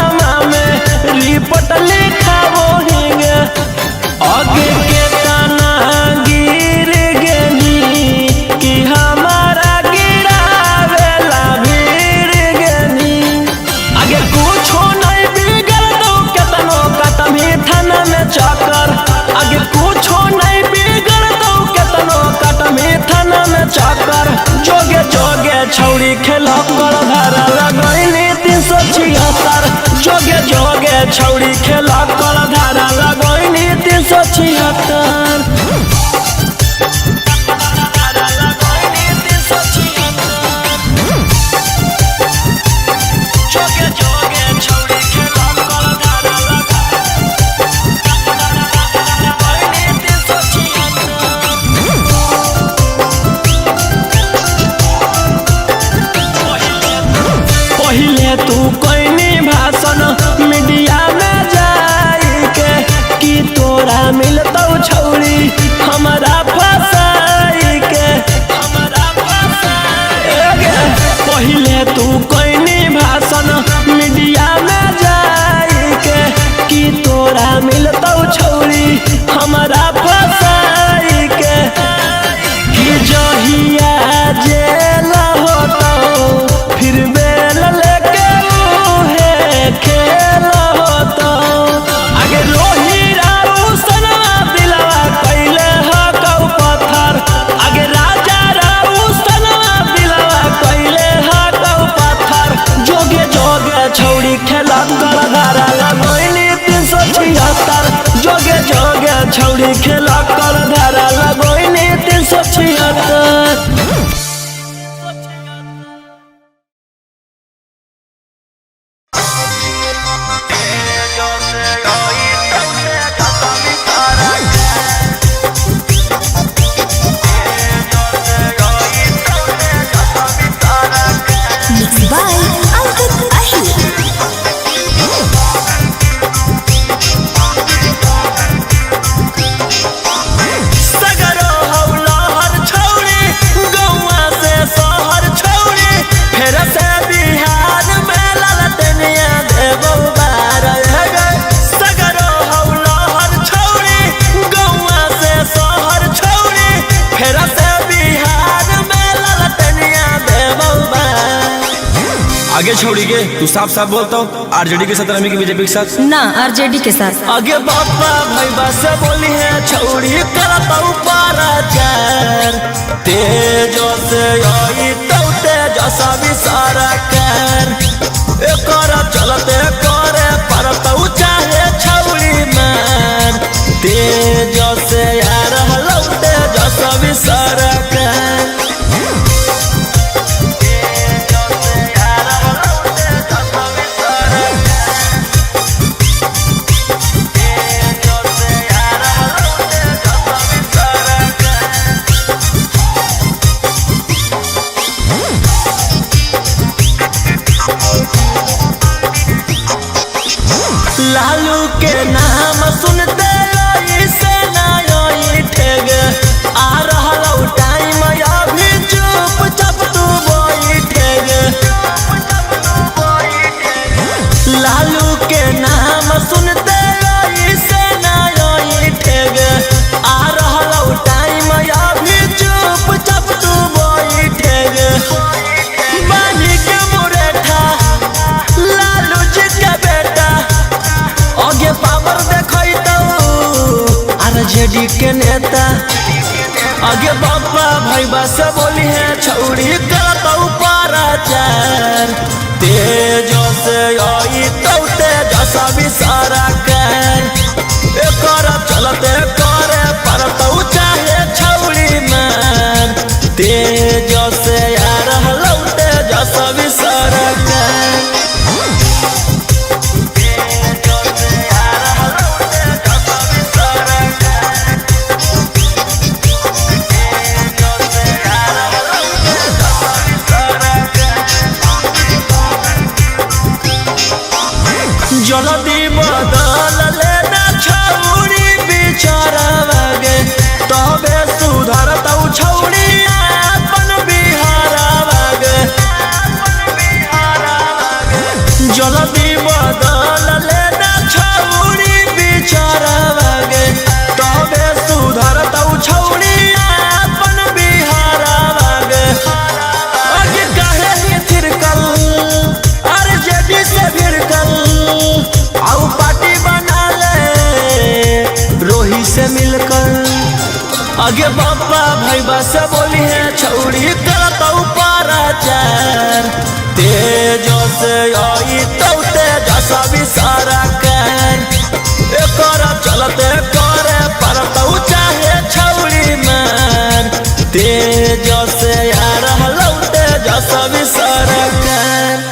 में रिपोर्ट लिखावोहिंगे आगे के तना गिर गेनी कि हमारा गिरावेला भीड़ गेनी आगे कुछो नहीं बिगड़ दो केतनो कतमी थाना में चक्कर आगे कुछो नहीं बिगड़ दो केतनो कतमी थाना में चक्कर जोगे जोगे छौड़ी छौड़ी खेला कर धारा लगोइने 376। आगे छोड़ी के तू साफ साफ बोलता हूँ आरजेडी के साथ रमी की बीजेपी के साथ ना आरजेडी के साथ। आगे बापा भाई बस बोली है छौड़ी करता हूँ पाराचार तेजो से आई तो तेजसा भी सारा कर एकर चलते करे परता हूँ चाहे छौड़ी मार तेजो से यार हलो तेजसा भी सारा कर। लालू के नाम सुनते से नई ठेग आ रहा टाइम अभी चुपचाप तू बैठेग। लालू के नाम सुनते से नई ठेग आ रहा टाइम अभी चुपचाप तू बैठेग। बानी के मुरेठा लालू जी के बेटा आगे पावर देखई तो आरजेडी के नेता आगे बापा भाई बस बोली है छौड़ी करता हूँ पाराचार तेजो से आई तो तेजसा भी सारा कर एकर चलते करे परता हूँ चाहे छौड़ी मार तेजो से यार हलो तेजसा भी सारा कर। जल्दी बदल लेना छौड़ी बिचारा गे तबे सुधरता छौड़ी अपन बिहारा गे। जल्दी बदल लेना छौड़ी बिचारा गे तबे सुधरता छौड़ी अपन बिहारा गे। आगे काहे थिरकल आरजेडी से भिड़कल आउ पार्टी बना ले रोही से मिलकर आगे बापा भाई बस बोली है छौड़ी करता हूँ पाराचार तेजो से आई तो तेजसा भी सारा कर एकर चलते करे परता हूँ चाहे छौड़ी मार तेजो से यार हलो तेजसा भी सारा कर।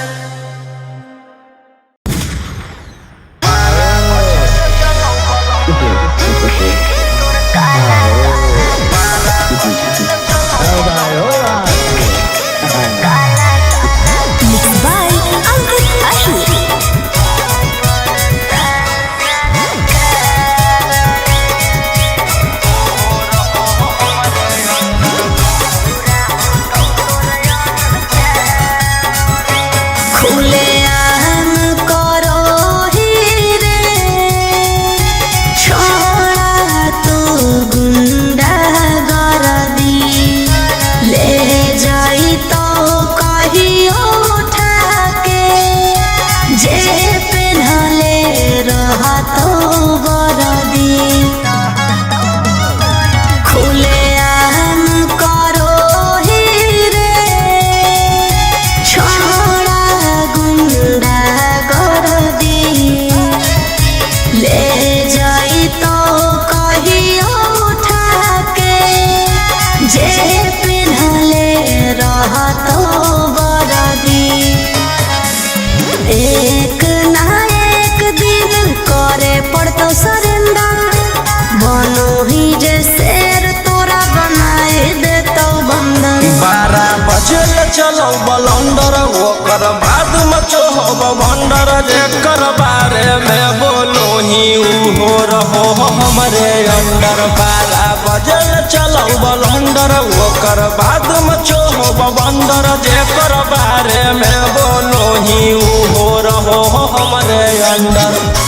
ओकर बाद मचो भंडर जेकर बारे में बोलो ही हो रहो हमरे अंडर पाला बजल चलो बलंडर ओकर बाद मचो भंडर जेकर बारे में बोलो ही हो रहो हमरे अंडर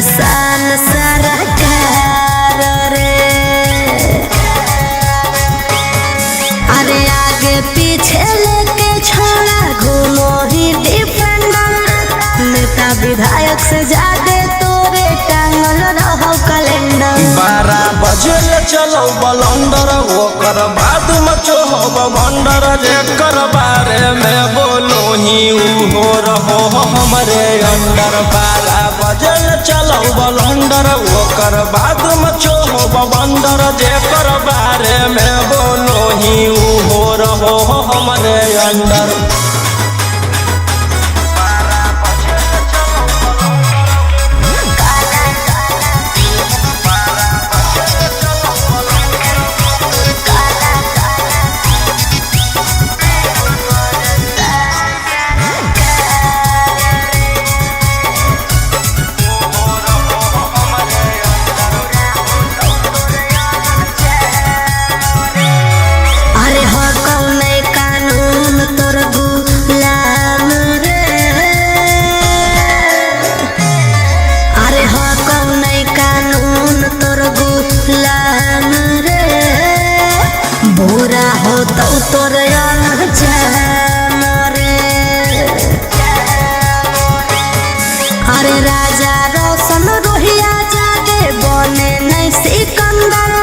सान सरकार रे अरे आगे पीछे लेके छोड़ा घूमो ही डिफेंडर नेता विधायक से ज्यादा तोरे टांगल रहो कैलेंडर 12 बजे चलो बलंडर ओकर बाद मचो भंडर जेकर बारे में बोलो ही हो रहो हमरे अंडर 12 बजे चलो बलंडर ओकर बाद मचो भंडर जेकर बारे में बोलो ही हो रहो हमरे अंडर अरे राजा रोशन रोहिया जादे बने नहीं सिकंदर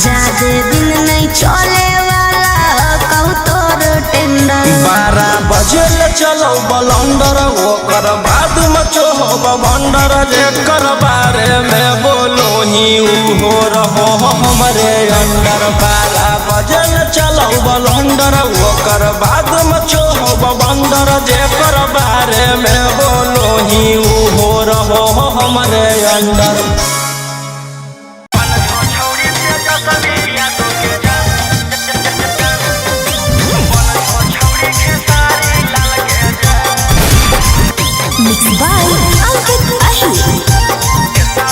जादे दिन नहीं चले वाला कहू तोर टेंडर 12 बजे चलो बलंडर ओकर बाद मचो भंडर जेकर बारे में बोलो ही हो रहो हमरे अंडर 12 बजे चलो बलंडर ओकर बाद मचो भंडर जेकर बारे में बोलो ही हो रहो हमरे under Mixed by Ankit Ahir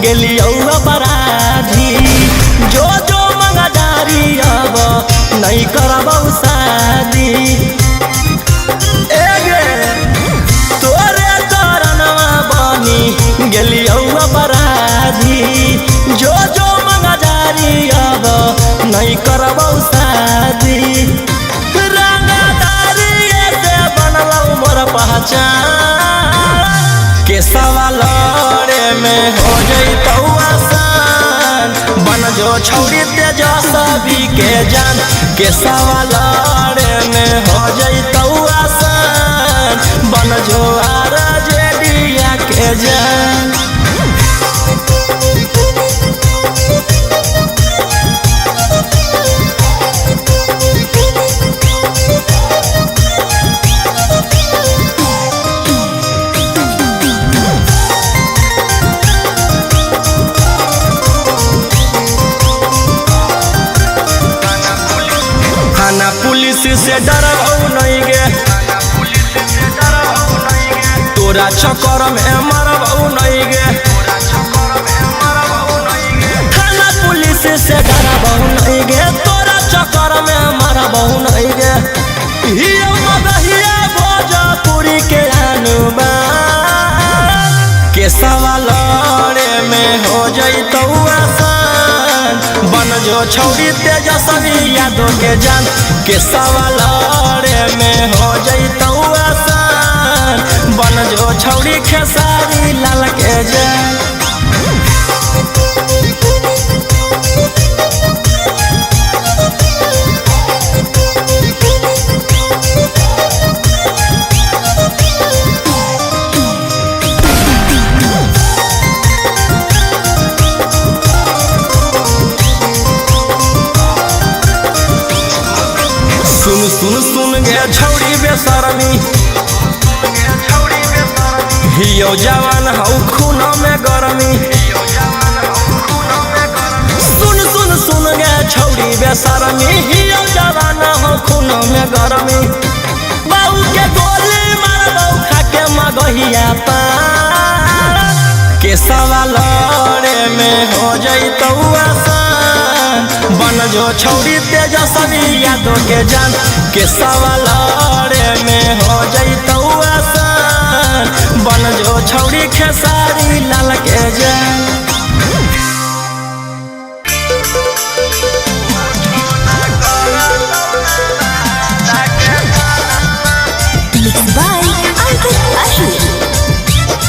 गेलियौ बराधी जो जो मंगदारी अब नहीं करबौ शादी तोरे तरनवा बनी गेलियौ बराधी जो जो मंगदारी अब नहीं करबौ शादी रंगदारी से बनलौ मोर पहचान के सवाल में हो जैतौ आसान बन जो छौरी तेजस्वी के जान के सवाल में हो जैतौ आसान बन जो आरजेडिया के जान पुलिस से डरबौ नहीं गे तोरा चक्कर में मरबौ नहीं गे थाना पुलिस से डरबौ नहीं गे तोरा चक्कर में मरबौ नहीं गे भोजपुरी के अनुमान छौड़ी तेजस्वी यादव के जान के सवाल में हो जैतौ आसान बन जो छौड़ी खेसारी लाल के जान। सुन सुन सुन गे छौड़ी बेशरमी हियो जवान हौ खून में गरमी। सुन सुन सुन गे छौड़ी बेशरमी हियो जवान हौ खून में गरमी। बाऊ के गोली मार बाऊ खा के मगहिया पार के सवाल में हो जैतौ आसान बन जो छौड़ी तेजस्वी यादव के जान के सवाल में हो जैतौ आसान बन जो छौड़ी खेसारी लाल के जान। Mixed by Ankit Ashur.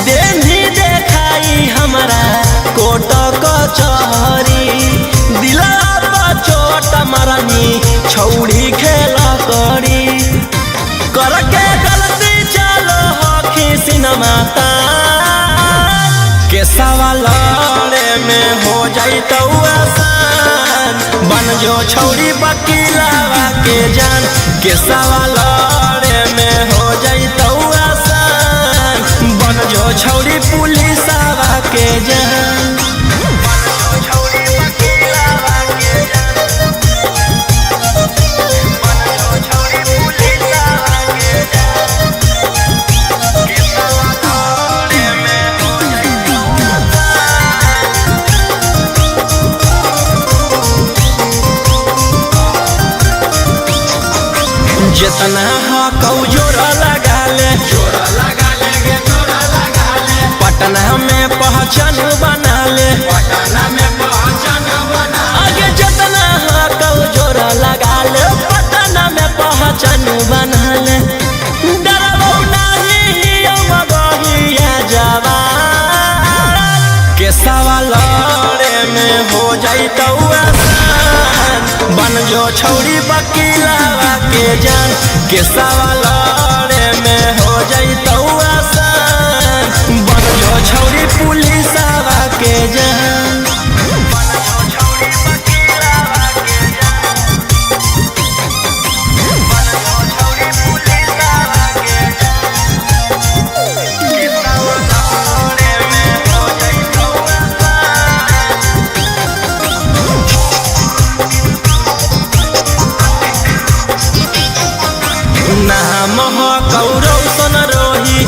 देनी देखाई हमारा कोट कचहरी दिला चोट मरनी छौड़ी खेला करी करके गलती चलो हखी सिनेमा के सवाल में हो जाई तो आसान बन जो छौड़ी वकीलावा के जान के सवाल में हो जाई तो आसान बन जो छौड़ी पुलिसवा के जान जितना हकौ जोरा लगा ले पटना में पहचान बना ले आगे जितना हकौ जोरा लगा ले पटना में पहचान बना ले डरबो नहीं मगहिया जवान के सवाल में हो जाई तो आसान बन जो छौड़ी वकीलावा के जान के सवाल में हो जाई तो आसान बन जो छौड़ी पुलिसवा के जान नाम कौरव सन रोही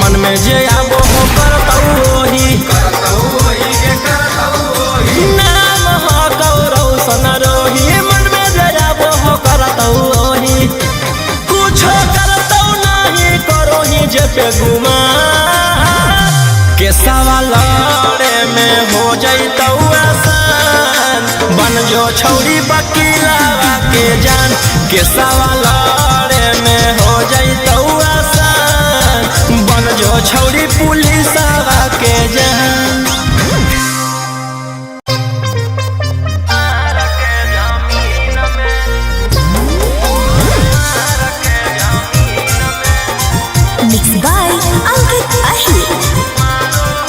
मन में जे आबो हो करतौ ओही नाम कौरव सन रोही मन में जे आबो हो करतौ ओही कुछ करतौ नहीं करोही जे पे गुमा के सवाल में हो जाइतौ आसान बन जो छौड़ी वकीलावा के जान के सवाल में हो जाइतौ आसान बन जो छौड़ी पुलिसवा के जान Mixed by Ankit Ahir.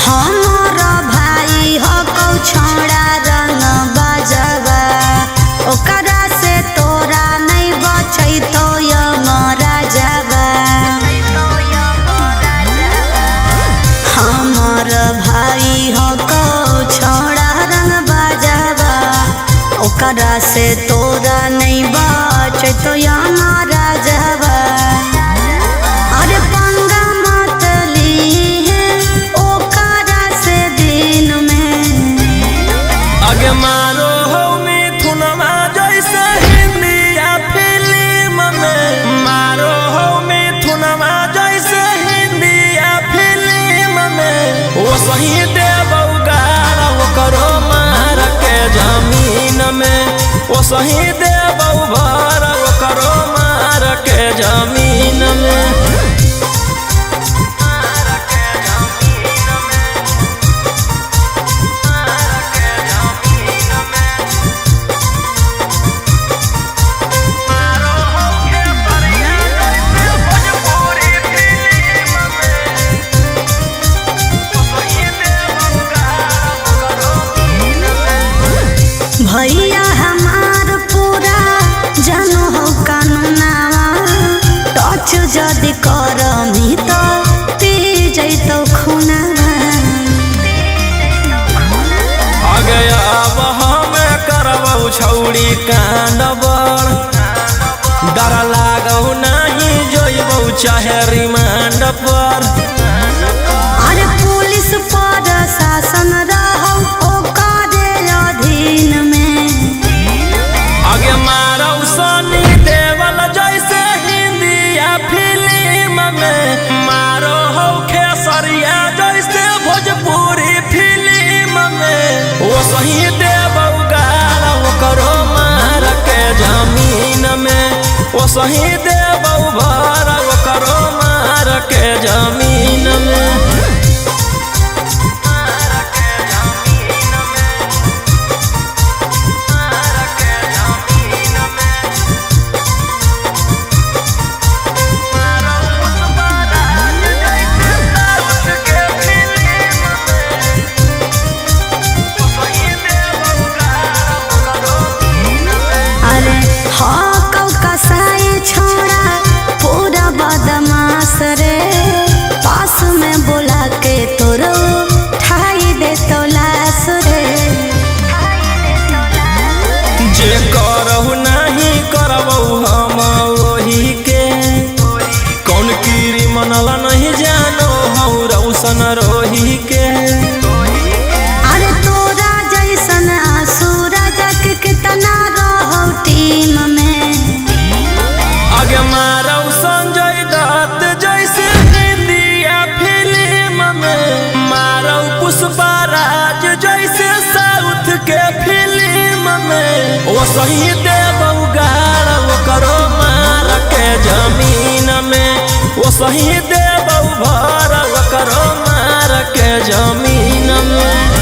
हमारा भाई हो कौ छोड़ा रंग बजवा ओकरा से तोरा नहीं बचै तो यमरा जवा हमार भाई हो कौ छोड़ा रंग बजवा ओकरा से तोरा नहीं बचै तो यमरा जवा अरे पंगा मत लीहे ओकरा से दिन में आगे मारो हो मिथुनमा जैसे हिंदिया फिल्म में मारो हो मिथुनमा जैसे हिंदिया फिल्म में वो सही देबौ गारा वो करो मार के जमीन में वो सही देबौ भरा वो करो मार के जमीन में भैया हमार पूरा जानो हो कानूनावा टच जदि करमी तो पी जैतौ खुनावा आगे अब हमें करबौ छौड़ी कांड बड़ डर लागौ नहीं जोइबौ चाहे रिमांड पर अरे पुलिस पर शासन रहौ ओकरे अधीन में आगे मारौ सनी देवल जैसे हिंदिया फिल्म में मारो हो खेसरिया जैसे भोजपुरी फिल्म सही देबौ गाड़ ओकरो मार के जमीन में ओ सही देबौ भर ओकरो मार के जमीन में बदमाश रे पास में बोला के तोरो ठाई दे तो लाश रे जे करहु नहीं करबौ हम वही के कौन कीरी मनला नहीं जानो हौ रौशन रोही के अरे तोरा जैसन सूरज के कितना रहो टीम में आगे मारौ संजय दत्त जैसे इंडिया फिल्म में मारौ पुष्पराज जैसे साउथ के फिल्म में ओ सही देबौ गाड़ ओकरो मार के जमीन में ओ सही देबौ भर ओकरो मार के जमीन में।